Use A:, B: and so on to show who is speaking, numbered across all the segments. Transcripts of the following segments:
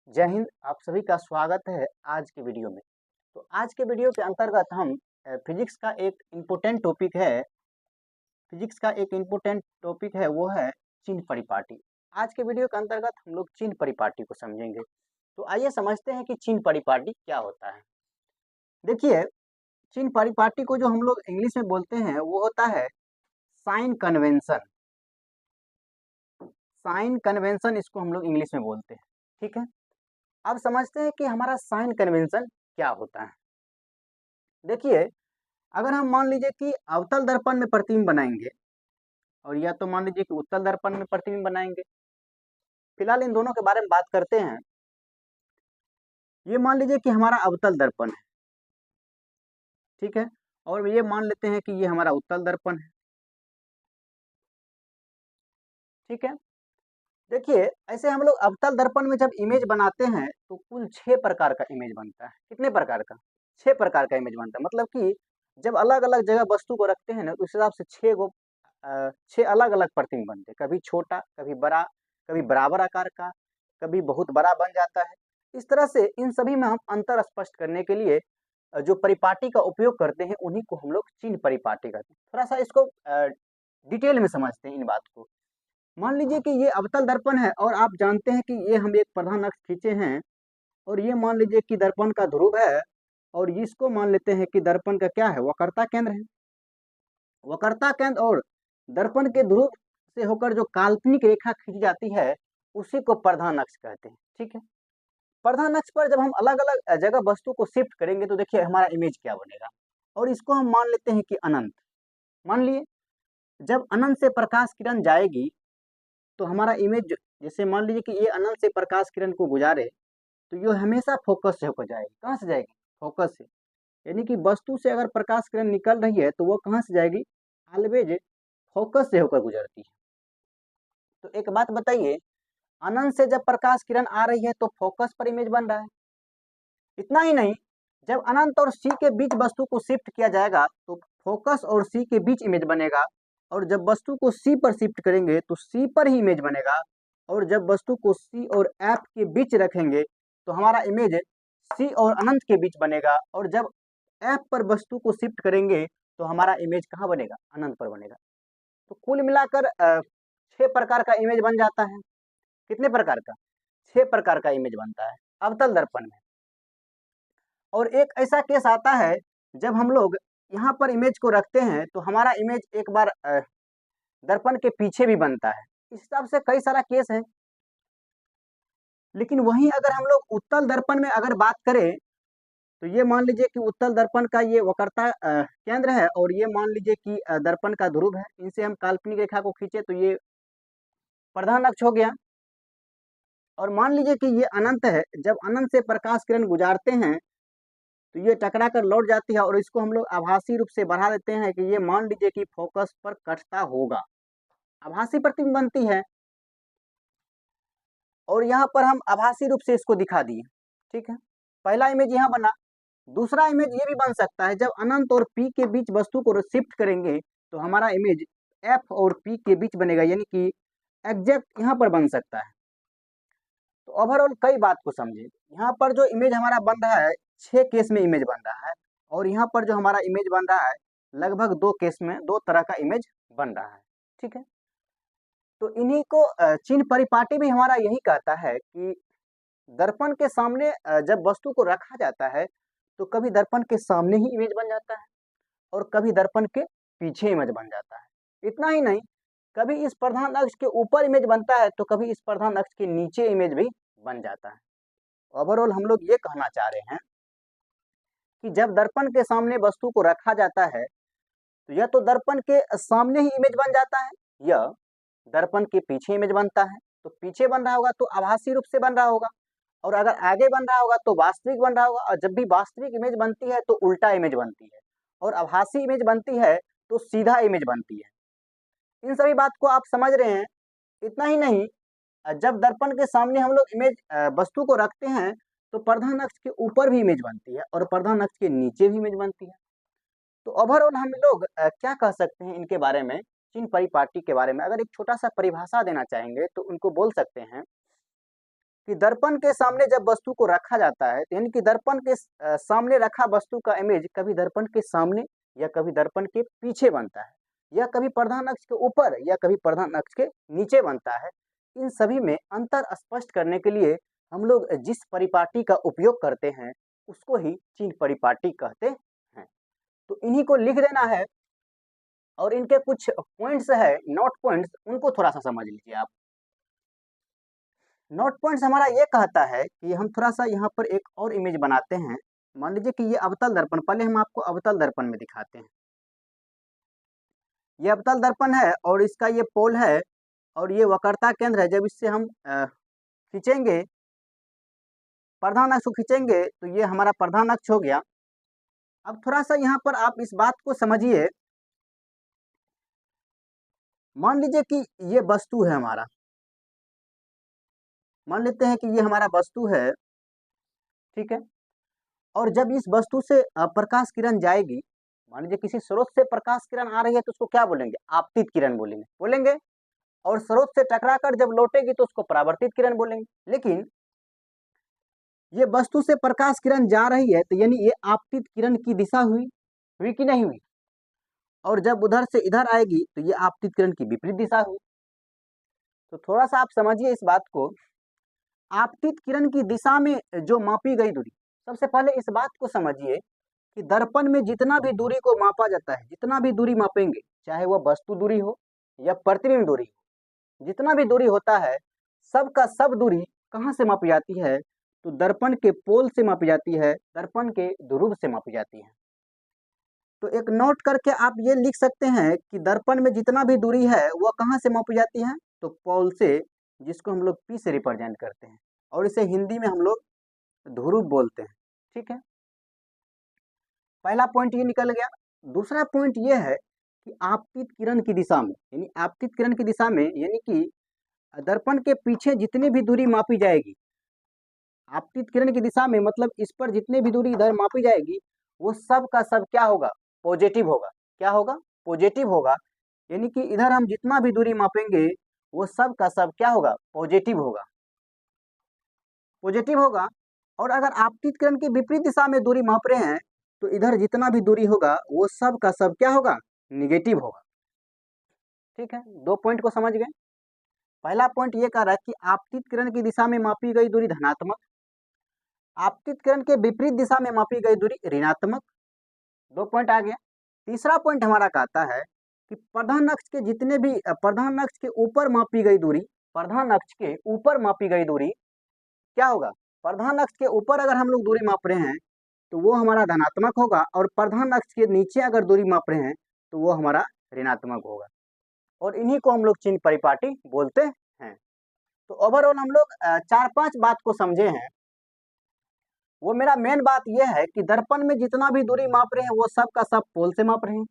A: जय हिंद। आप सभी का स्वागत है आज के वीडियो में। तो आज के वीडियो के अंतर्गत हम फिजिक्स का एक इम्पोर्टेंट टॉपिक है वो है चिन्ह परिपाटी। आज के वीडियो के अंतर्गत हम लोग चिन्ह परिपाटी को समझेंगे। तो आइए समझते हैं कि चिन्ह परिपाटी क्या होता है। देखिए, चिन्ह परिपाटी को जो हम लोग इंग्लिश में बोलते हैं वो होता है साइन कन्वेंशन। साइन कन्वेंशन इसको हम लोग इंग्लिश में बोलते हैं। ठीक है, अब समझते हैं कि हमारा साइन कन्वेंशन क्या होता है। देखिए, अगर हम मान लीजिए कि अवतल दर्पण में प्रतिबिंब बनाएंगे और या तो मान लीजिए कि उत्तल दर्पण में प्रतिबिंब बनाएंगे। फिलहाल इन दोनों के बारे में बात करते हैं। ये मान लीजिए कि हमारा अवतल दर्पण है, ठीक है, और ये मान लेते हैं कि ये हमारा उत्तल दर्पण है। ठीक है, देखिए, ऐसे हम लोग अवतल दर्पण में जब इमेज बनाते हैं तो कुल 6 प्रकार का इमेज बनता है। कितने प्रकार का? 6 प्रकार का इमेज बनता है। मतलब कि जब अलग-अलग जगह वस्तु को रखते हैं ना, उस हिसाब से 6 अलग-अलग प्रतिबिंब बनते हैं। कभी छोटा, कभी बड़ा, कभी बराबर आकार का, कभी बहुत बड़ा बन जाता है। इस तरह से इन सभी में हम अंतर स्पष्ट करने के लिए जो परिपाटी का उपयोग करते हैं, उन्हीं को हम लोग चिन्ह परिपाटी कहते हैं। थोड़ा-सा इसको डिटेल में समझते हैं इन बात को। मान लीजिए कि ये अवतल दर्पण है और आप जानते हैं कि ये हम एक प्रधान अक्ष खींचे हैं और ये मान लीजिए कि दर्पण का ध्रुव है और इसको मान लेते हैं कि दर्पण का क्या है, वक्रता केंद्र है। वक्रता केंद्र और दर्पण के ध्रुव से होकर जो काल्पनिक रेखा खींची जाती है उसी को प्रधान अक्ष कहते हैं। ठीक है, प्रधान अक्ष पर जब हम अलग अलग जगह वस्तु को शिफ्ट करेंगे तो देखिए हमारा इमेज क्या बनेगा। और इसको हम मान लेते हैं कि अनंत। मान लिए जब अनंत से प्रकाश किरण जाएगी तो हमारा इमेज, जैसे मान लीजिए कि ये अनंत से प्रकाश किरण को गुजारे तो ये हमेशा फोकस से होकर जाएगी। कहाँ से जाएगी? फोकस से। यानी कि वस्तु से अगर प्रकाश किरण निकल रही है तो वो कहाँ से जाएगी? ऑलवेज फोकस से होकर गुजरती है। तो एक बात बताइए, अनंत से जब प्रकाश किरण आ रही है तो फोकस पर इमेज बन रहा है। इतना ही नहीं, जब अनंत और सी के बीच वस्तु को शिफ्ट किया जाएगा तो फोकस और सी के बीच इमेज बनेगा। और जब वस्तु को सी पर शिफ्ट करेंगे तो सी पर ही इमेज बनेगा। और जब वस्तु को सी और एफ के बीच रखेंगे तो हमारा इमेज सी और अनंत के बीच बनेगा। और जब एफ पर वस्तु को शिफ्ट करेंगे तो हमारा इमेज कहाँ बनेगा? अनंत पर बनेगा। तो कुल मिलाकर 6 प्रकार का इमेज बन जाता है। कितने प्रकार का? 6 प्रकार का इमेज बनता है अवतल दर्पण में। और एक ऐसा केस आता है जब हम लोग यहाँ पर इमेज को रखते हैं तो हमारा इमेज एक बार दर्पण के पीछे भी बनता है। इस हिसाब से कई सारा केस है। लेकिन वहीं अगर हम लोग उत्तल दर्पण में अगर बात करें तो ये मान लीजिए कि उत्तल दर्पण का ये वक्रता केंद्र है और ये मान लीजिए कि दर्पण का ध्रुव है। इनसे हम काल्पनिक रेखा को खींचे तो ये प्रधान अक्ष हो गया। और मान लीजिए कि ये अनंत है। जब अनंत से प्रकाश किरण गुजारते हैं तो ये टकरा कर लौट जाती है और इसको हम लोग आभासी रूप से बढ़ा देते हैं कि ये मान लीजिए कि फोकस पर कटता होगा। आभासी प्रतिबिंब बनती है और यहाँ पर हम आभासी रूप से इसको दिखा दिए। ठीक है, पहला इमेज यहाँ बना। दूसरा इमेज ये भी बन सकता है, जब अनंत और पी के बीच वस्तु को शिफ्ट करेंगे तो हमारा इमेज एफ और पी के बीच बनेगा, यानी कि एग्जैक्ट यहाँ पर बन सकता है। तो ओवरऑल कई बात को समझे। यहाँ पर जो इमेज हमारा बन रहा है 6 केस में इमेज बन रहा है और यहाँ पर जो हमारा इमेज बन रहा है लगभग 2 केस में 2 तरह का इमेज बन रहा है। ठीक है, तो इन्हीं को चिन्ह परिपाटी भी हमारा यही कहता है कि दर्पण के सामने जब वस्तु को रखा जाता है तो कभी दर्पण के सामने ही इमेज बन जाता है और कभी दर्पण के पीछे इमेज बन जाता है। इतना ही नहीं, कभी इस प्रधान अक्ष के ऊपर इमेज बनता है तो कभी इस प्रधान अक्ष के नीचे इमेज भी बन जाता है। ओवरऑल हम लोग ये कहना चाह रहे हैं कि जब दर्पण के सामने वस्तु को रखा जाता है तो या तो दर्पण के सामने ही इमेज बन जाता है या दर्पण के पीछे इमेज बनता है। तो पीछे बन रहा होगा तो आभासी रूप से बन रहा होगा और अगर आगे बन रहा होगा तो वास्तविक बन रहा होगा। और जब भी वास्तविक इमेज बनती है तो उल्टा इमेज बनती है और आभासी इमेज बनती है तो सीधा इमेज बनती है। इन सभी बात को आप समझ रहे हैं। इतना ही नहीं, जब दर्पण के सामने हम लोग इमेज वस्तु को रखते हैं तो प्रधान अक्ष के ऊपर भी इमेज बनती है और प्रधान अक्ष के नीचे भी इमेज बनती है। तो ओवरऑल हम लोग क्या कह सकते हैं इनके बारे में, चिन्ह परिपाटी के बारे में अगर एक छोटा सा परिभाषा देना चाहेंगे तो उनको बोल सकते हैं कि दर्पण के सामने जब वस्तु को रखा जाता है, तो यानी कि दर्पण के सामने रखा वस्तु का इमेज कभी दर्पण के सामने या कभी दर्पण के पीछे बनता है, या कभी प्रधान अक्ष के ऊपर या कभी प्रधान अक्ष के नीचे बनता है। इन सभी में अंतर स्पष्ट करने के लिए हम लोग जिस परिपाटी का उपयोग करते हैं उसको ही चिन्ह परिपाटी कहते हैं। तो इन्हीं को लिख देना है और इनके कुछ पॉइंट्स है, नोट पॉइंट्स, उनको थोड़ा सा समझ लीजिए आप। नोट पॉइंट्स हमारा ये कहता है कि हम थोड़ा सा यहाँ पर एक और इमेज बनाते हैं। मान लीजिए कि ये अवतल दर्पण, पहले हम आपको अवतल दर्पण में दिखाते हैं। ये अवतल दर्पण है और इसका ये पोल है और ये वक्रता केंद्र है। जब इससे हम खींचेंगे, प्रधान अक्ष को खींचेंगे तो ये हमारा प्रधान अक्ष हो गया। अब थोड़ा सा यहाँ पर आप इस बात को समझिए। मान लीजिए कि ये वस्तु है हमारा, मान लेते हैं कि ये हमारा वस्तु है, ठीक है। और जब इस वस्तु से प्रकाश किरण जाएगी, मान लीजिए किसी स्रोत से प्रकाश किरण आ रही है तो उसको क्या बोलेंगे? आपतित किरण बोलेंगे। और स्रोत से टकराकर जब लौटेगी तो उसको परावर्तित किरण बोलेंगे। लेकिन ये वस्तु से प्रकाश किरण जा रही है तो यानी ये आपतित किरण की दिशा हुई कि नहीं हुई? और जब उधर से इधर आएगी तो ये आपतित किरण की विपरीत दिशा हुई। तो थोड़ा सा आप समझिए इस बात को। आपतित किरण की दिशा में जो मापी गई दूरी, सबसे पहले इस बात को समझिए कि दर्पण में जितना भी दूरी को मापा जाता है, जितना भी दूरी मापेंगे, चाहे वह वस्तु दूरी हो या प्रतिबिंब दूरी हो, जितना भी दूरी होता है, सब का सब दूरी कहाँ से मापी जाती है? तो दर्पण के पोल से मापी जाती है, दर्पण के ध्रुव से मापी जाती है। तो एक नोट करके आप ये लिख सकते हैं कि दर्पण में जितना भी दूरी है वह कहाँ से मापी जाती है? तो पोल से, जिसको हम लोग पी से रिप्रेजेंट करते हैं और इसे हिंदी में हम लोग ध्रुव बोलते हैं, ठीक है। पहला पॉइंट ये निकल गया। दूसरा पॉइंट ये है कि आपतित किरण की दिशा में, यानी आपतित किरण की दिशा में यानी कि दर्पण के पीछे जितनी भी दूरी मापी जाएगी, आपतित किरण की दिशा में मतलब इस पर जितनी भी दूरी इधर मापी जाएगी वो सब का सब क्या होगा? पॉजिटिव होगा। क्या होगा? पॉजिटिव होगा। यानी कि इधर हम जितना भी दूरी मापेंगे वो सब का सब क्या होगा? पॉजिटिव होगा। पॉजिटिव होगा। और अगर आपतित किरण की विपरीत दिशा में दूरी माप रहे हैं तो इधर जितना भी दूरी होगा वो सब का सब क्या होगा? निगेटिव होगा। ठीक है, दो पॉइंट को समझ गए। पहला पॉइंट ये कह रहा है कि आपतित किरण की दिशा में मापी गई दूरी धनात्मक, आपतित किरण के विपरीत दिशा में मापी गई दूरी ऋणात्मक। दो पॉइंट आ गया। तीसरा पॉइंट हमारा कहता है कि प्रधान अक्ष के जितने भी प्रधान अक्ष के ऊपर मापी गई दूरी, प्रधान अक्ष के ऊपर मापी गई दूरी क्या होगा? प्रधान अक्ष के ऊपर अगर हम लोग दूरी माप रहे हैं तो वो हमारा धनात्मक होगा, और प्रधान अक्ष के नीचे अगर दूरी माप रहे हैं तो वो हमारा ऋणात्मक होगा। और इन्हीं को हम लोग चिन्ह परिपाटी बोलते हैं। तो ओवरऑल हम लोग 4-5 बात को समझे हैं। वो मेरा मेन बात यह है कि दर्पण में जितना भी दूरी माप रहे हैं वो सब का सब पोल से माप रहे हैं।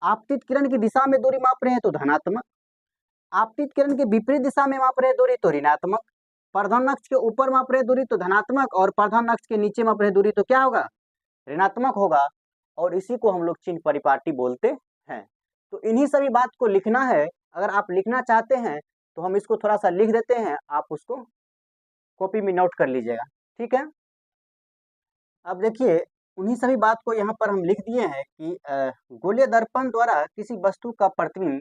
A: आपतित किरण की दिशा में दूरी माप रहे हैं तो धनात्मक, आपतित किरण की विपरीत दिशा में माप रहे हैं दूरी तो ऋणात्मक, प्रधान अक्ष के ऊपर माप रहे दूरी तो धनात्मक, और प्रधान अक्ष के नीचे माप रहे दूरी तो क्या होगा? ऋणात्मक होगा। और इसी को हम लोग चिन्ह परिपाटी बोलते हैं। तो इन्हीं सभी बात को लिखना है। अगर आप लिखना चाहते हैं तो हम इसको थोड़ा सा लिख देते हैं, आप उसको कॉपी में नोट कर लीजिएगा, ठीक है। अब देखिए, उन्हीं सभी बात को यहाँ पर हम लिख दिए हैं कि गोलीय दर्पण द्वारा किसी वस्तु का प्रतिबिंब,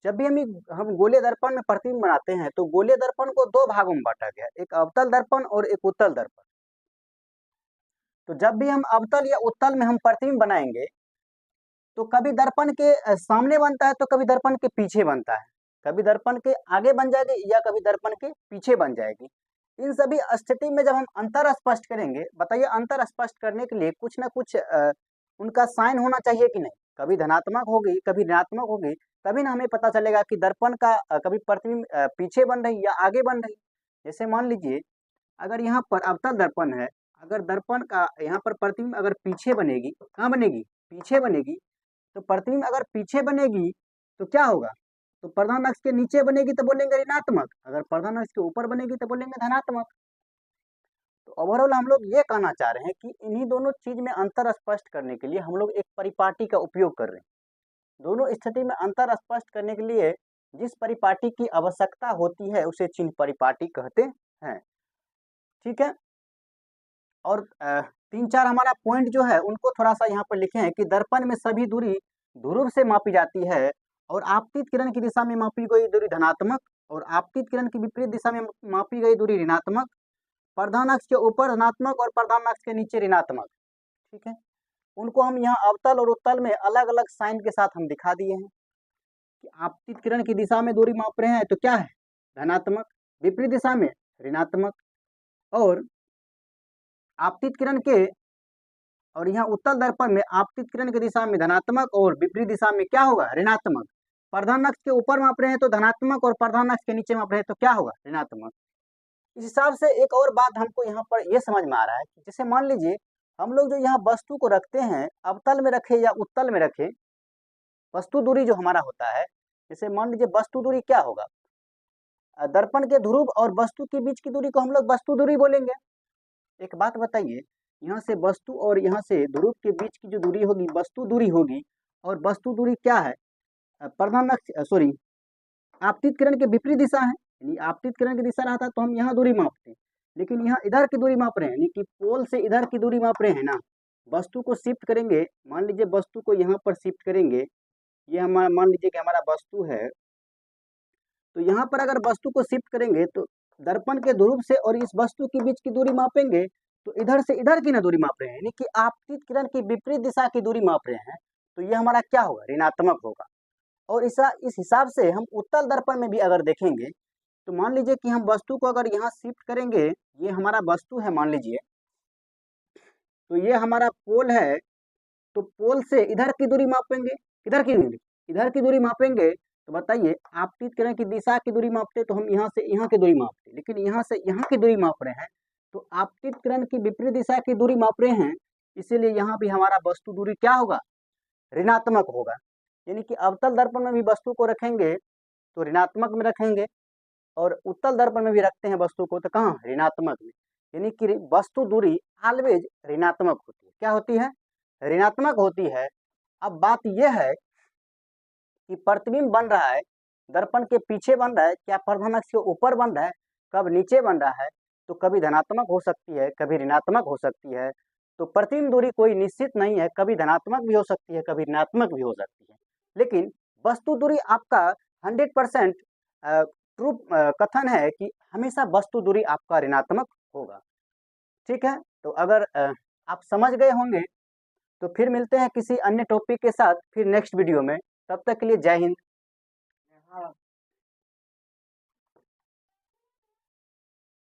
A: जब भी हम गोलीय दर्पण में प्रतिबिंब बनाते हैं तो गोलीय दर्पण को दो भागों में बांटा गया, एक अवतल दर्पण और एक उत्तल दर्पण। तो जब भी हम अवतल या उत्तल में हम प्रतिबिंब बनाएंगे तो कभी दर्पण के सामने बनता है तो कभी दर्पण के पीछे बनता है, कभी दर्पण के आगे बन जाएगी या कभी दर्पण के पीछे बन जाएगी। इन सभी स्थिति में जब हम अंतर स्पष्ट करेंगे, बताइए अंतर स्पष्ट करने के लिए कुछ ना कुछ उनका साइन होना चाहिए कि नहीं? कभी धनात्मक होगी कभी ऋणात्मक होगी, तभी ना हमें पता चलेगा कि दर्पण का कभी प्रतिबिंब पीछे बन रही या आगे बन रही। जैसे मान लीजिए अगर यहाँ पर अवतल दर्पण है, अगर दर्पण का यहाँ पर प्रतिबिंब अगर पीछे बनेगी, कहाँ बनेगी? पीछे बनेगी। तो प्रतिबिंब अगर पीछे बनेगी तो क्या होगा? तो प्रधान अक्ष के नीचे बनेगी तो बोलेंगे ऋणात्मक, अगर प्रधान अक्ष के ऊपर बनेगी तो बोलेंगे धनात्मक। तो ओवरऑल हम लोग ये कहना चाह रहे हैं कि इन्हीं दोनों चीज में अंतर स्पष्ट करने के लिए हम लोग एक परिपाटी का उपयोग कर रहे हैं। दोनों स्थिति में अंतर स्पष्ट करने के लिए जिस परिपाटी की आवश्यकता होती है उसे चिन्ह परिपाटी कहते हैं, ठीक है। और 3-4 हमारा पॉइंट जो है उनको थोड़ा-सा यहाँ पर लिखे हैं कि दर्पण में सभी दूरी ध्रुव से मापी जाती है और आपतित किरण की दिशा में मापी गई दूरी धनात्मक और आपतित किरण की विपरीत दिशा में मापी गई दूरी ऋणात्मक, प्रधान अक्ष के ऊपर धनात्मक और प्रधान अक्ष के नीचे ऋणात्मक, ठीक है। उनको हम यहाँ अवतल और उत्तल में अलग-अलग साइन के साथ हम दिखा दिए हैं कि आपतित किरण की दिशा में दूरी माप रहे हैं तो क्या है, धनात्मक, विपरीत दिशा में ऋणात्मक, और आपतित किरण के और यहाँ उत्तल दर्पण में आपतित किरण की दिशा में धनात्मक और विपरीत दिशा में क्या होगा, ऋणात्मक। प्रधान अक्ष के ऊपर माप रहे हैं तो धनात्मक और प्रधान अक्ष के नीचे माप रहे हैं तो क्या होगा, ऋणात्मक। इस हिसाब से एक और बात हमको यहाँ पर यह समझ में आ रहा है कि जैसे मान लीजिए हम लोग जो यहाँ वस्तु को रखते हैं, अवतल में रखे या उत्तल में रखे, वस्तु दूरी जो हमारा होता है, जैसे मान लीजिए वस्तु दूरी क्या होगा, दर्पण के ध्रुव और वस्तु के बीच की दूरी को हम लोग वस्तु दूरी बोलेंगे। एक बात बताइए, यहाँ से वस्तु और यहाँ से ध्रुव के बीच की जो दूरी होगी वस्तु दूरी होगी, और वस्तु दूरी क्या है, प्रधान अक्ष सॉरी आपतित किरण के विपरीत दिशा है, यानी आपतित किरण की दिशा रहता तो हम यहाँ दूरी मापते हैं, लेकिन यहाँ इधर की दूरी माप रहे हैं, यानी कि पोल से इधर की दूरी माप रहे हैं ना। वस्तु को शिफ्ट करेंगे, मान लीजिए वस्तु को यहाँ पर शिफ्ट करेंगे, ये हमारा मान लीजिए कि हमारा वस्तु है, तो यहाँ पर अगर वस्तु को शिफ्ट करेंगे तो दर्पण के ध्रुव से और इस वस्तु के बीच की दूरी मापेंगे तो इधर से इधर की ना दूरी माप रहे हैं, यानी कि आपतित किरण की विपरीत दिशा की दूरी माप रहे हैं, तो ये हमारा क्या होगा, ऋणात्मक होगा। और इस हिसाब से हम उत्तल दर्पण में भी अगर देखेंगे तो मान लीजिए कि हम वस्तु को अगर यहाँ शिफ्ट करेंगे, ये हमारा वस्तु है मान लीजिए, तो ये हमारा पोल है, तो पोल से इधर की दूरी मापेंगे, इधर की दूरी मापेंगे, तो बताइए आपतित किरण की दिशा की दूरी मापते तो हम यहाँ से यहाँ की दूरी मापते, लेकिन यहाँ से यहाँ की दूरी माप रहे हैं, तो आपतित किरण की विपरीत दिशा की दूरी माप रहे हैं, इसीलिए यहाँ भी हमारा वस्तु दूरी क्या होगा, ऋणात्मक होगा। यानी कि अवतल दर्पण में भी वस्तु को रखेंगे तो ऋणात्मक में रखेंगे, और उत्तल दर्पण में भी रखते हैं वस्तु को तो कहाँ, ऋणात्मक में, यानी कि वस्तु दूरी ऑलवेज ऋणात्मक होती है। क्या होती है, ऋणात्मक होती है। अब बात यह है कि प्रतिबिंब बन रहा है दर्पण के पीछे बन रहा है, क्या प्रधान अक्ष के ऊपर बन रहा है, कब नीचे बन रहा है, तो कभी धनात्मक हो सकती है, कभी ऋणात्मक हो सकती है। तो प्रतिबिंब दूरी कोई निश्चित नहीं है, कभी धनात्मक भी हो सकती है, कभी ऋणात्मक भी हो सकती है, लेकिन वस्तु दूरी आपका 100% ट्रू कथन है कि हमेशा वस्तु दूरी आपका ऋणात्मक होगा। ठीक है, तो अगर आप समझ गए होंगे तो फिर मिलते हैं किसी अन्य टॉपिक के साथ फिर नेक्स्ट वीडियो में। तब तक के लिए जय हिंद।